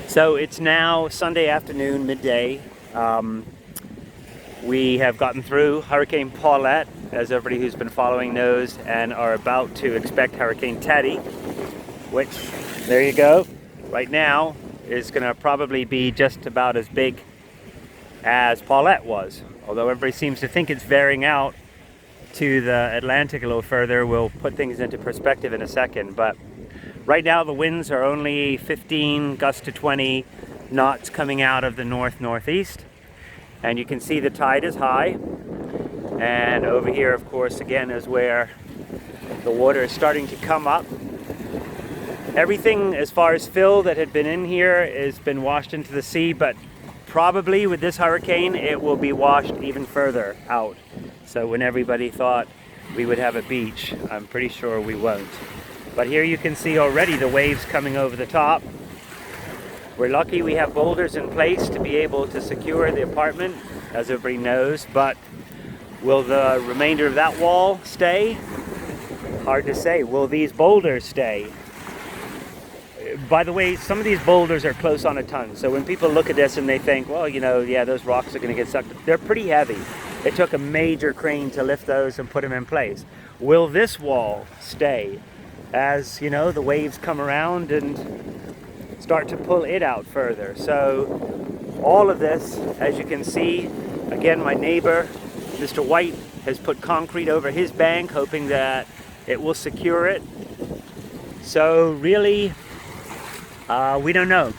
So it's now Sunday afternoon, midday. We have gotten through Hurricane Paulette, as everybody who's been following knows, and are about to expect Hurricane Teddy, which, there you go, right now is going to probably be just about as big as Paulette was. Although everybody seems to think it's veering out to the Atlantic a little further. We'll put things into perspective in a second. But right now the winds are only 15 gusts to 20 knots coming out of the northeast. And you can see the tide is high. And over here, of course, again, is where the water is starting to come up. Everything as far as fill that had been in here has been washed into the sea, but probably with this hurricane, it will be washed even further out. So when everybody thought we would have a beach, I'm pretty sure we won't. But here you can see already the waves coming over the top. We're lucky we have boulders in place to be able to secure the apartment, as everybody knows, but will the remainder of that wall stay? Hard to say. Will these boulders stay? By the way, some of these boulders are close on a ton. So when people look at this and they think, well, yeah, those rocks are going to get sucked, they're pretty heavy. It took a major crane to lift those and put them in place. Will this wall stay as, the waves come around and start to pull it out further? So all of this, as you can see, again, my neighbor, Mr. White, has put concrete over his bank, hoping that it will secure it. So really, we don't know.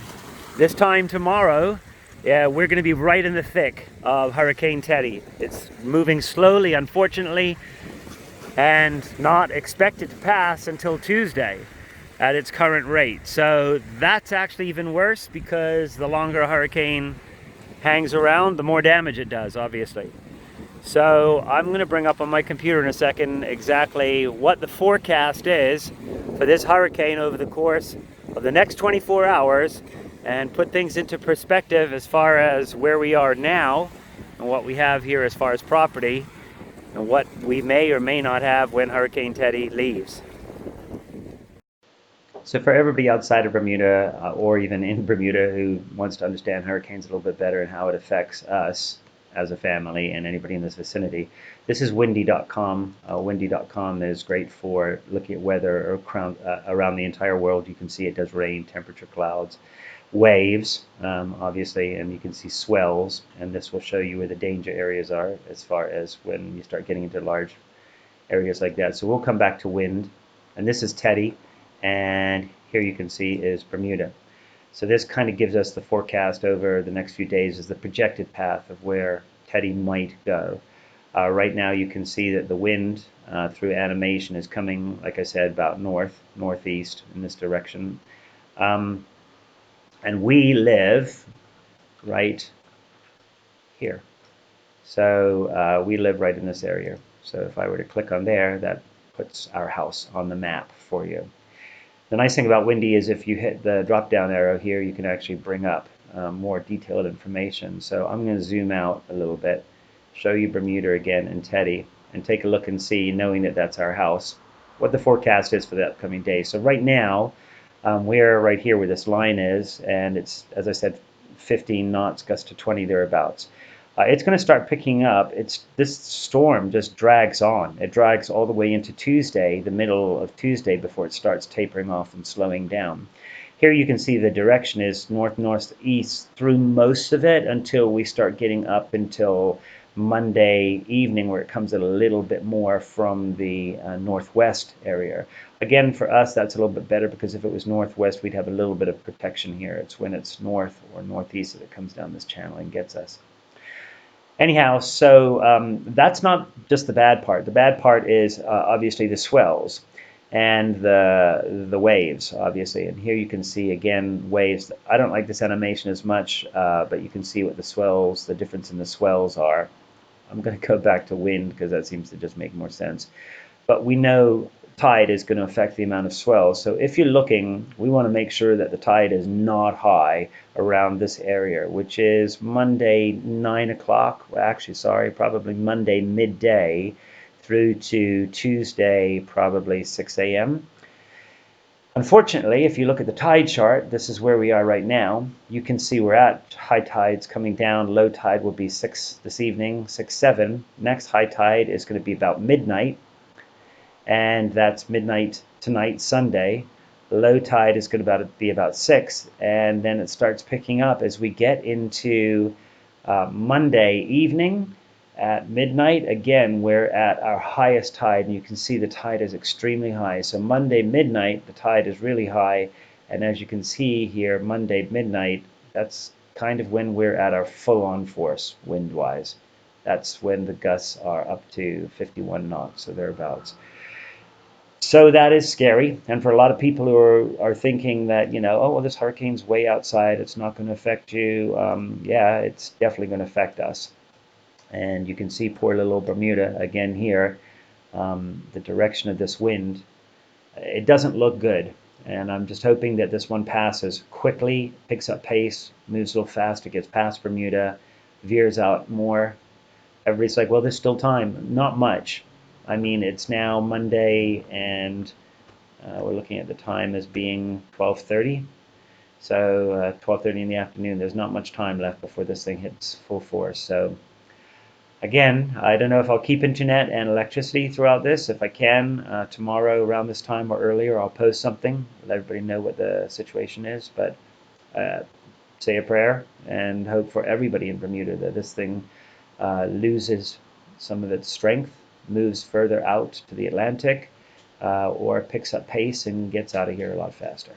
This time tomorrow, we're going to be right in the thick of Hurricane Teddy. It's moving slowly, unfortunately, and not expected to pass until Tuesday at its current rate. So that's actually even worse, because the longer a hurricane hangs around, the more damage it does, obviously. So I'm going to bring up on my computer in a second exactly what the forecast is for this hurricane over the course of the next 24 hours and put things into perspective as far as where we are now and what we have here as far as property and what we may or may not have when Hurricane Teddy leaves. So for everybody outside of Bermuda or even in Bermuda who wants to understand hurricanes a little bit better and how it affects us as a family and anybody in this vicinity, this is windy.com. Windy.com is great for looking at weather around the entire world. You can see it does rain, temperature, clouds, waves, obviously, and you can see swells, and this will show you where the danger areas are as far as when you start getting into large areas like that. So we'll come back to wind, and this is Teddy, and here you can see is Bermuda. So this kind of gives us the forecast over the next few days, is the projected path of where Teddy might go. Right now you can see that the wind through animation is coming, like I said, about northeast in this direction. And we live right here. So we live right in this area. So if I were to click on there, that puts our house on the map for you. The nice thing about Windy is if you hit the drop down arrow here, you can actually bring up more detailed information. So I'm going to zoom out a little bit, show you Bermuda again and Teddy, and take a look and see, knowing that that's our house, what the forecast is for the upcoming day. So right now, we're right here where this line is, and it's, as I said, 15 knots, gust to 20 thereabouts. It's going to start picking up. This storm just drags on. It drags all the way into Tuesday, the middle of Tuesday, before it starts tapering off and slowing down. Here you can see the direction is north-northeast through most of it until we start getting up until Monday evening, where it comes a little bit more from the northwest area. Again, for us, that's a little bit better, because if it was northwest, we'd have a little bit of protection here. It's when it's north or northeast that it comes down this channel and gets us. Anyhow, so that's not just the bad part. The bad part is obviously the swells and the waves, obviously. And here you can see, again, waves. I don't like this animation as much, but you can see what the swells, the difference in the swells are. I'm going to go back to wind, because that seems to just make more sense. But we know tide is going to affect the amount of swell. So if you're looking, we want to make sure that the tide is not high around this area, which is Monday 9 o'clock. Well, actually, sorry, probably Monday midday through to Tuesday, probably 6 a.m. Unfortunately, if you look at the tide chart, this is where we are right now. You can see we're at high tides coming down. Low tide will be 6 this evening, 6, 7. Next high tide is going to be about midnight, and that's midnight tonight, Sunday. Low tide is going to be about 6, and then it starts picking up as we get into Monday evening at midnight. Again, we're at our highest tide, and you can see the tide is extremely high. So Monday midnight, the tide is really high, and as you can see here, Monday midnight, that's kind of when we're at our full-on force wind-wise. That's when the gusts are up to 51 knots, so thereabouts. So that is scary. And for a lot of people who are thinking that, oh, well, this hurricane's way outside, it's not going to affect you. Yeah, it's definitely going to affect us. And you can see poor little Bermuda again here, the direction of this wind. It doesn't look good. And I'm just hoping that this one passes quickly, picks up pace, moves a little faster, gets past Bermuda, veers out more. Everybody's like, well, there's still time. Not much. I mean, it's now Monday, and we're looking at the time as being 12:30. So 12:30 in the afternoon. There's not much time left before this thing hits full force. So again, I don't know if I'll keep internet and electricity throughout this. If I can, tomorrow around this time or earlier, I'll post something, let everybody know what the situation is. But say a prayer and hope for everybody in Bermuda that this thing loses some of its strength, moves further out to the Atlantic, or picks up pace and gets out of here a lot faster.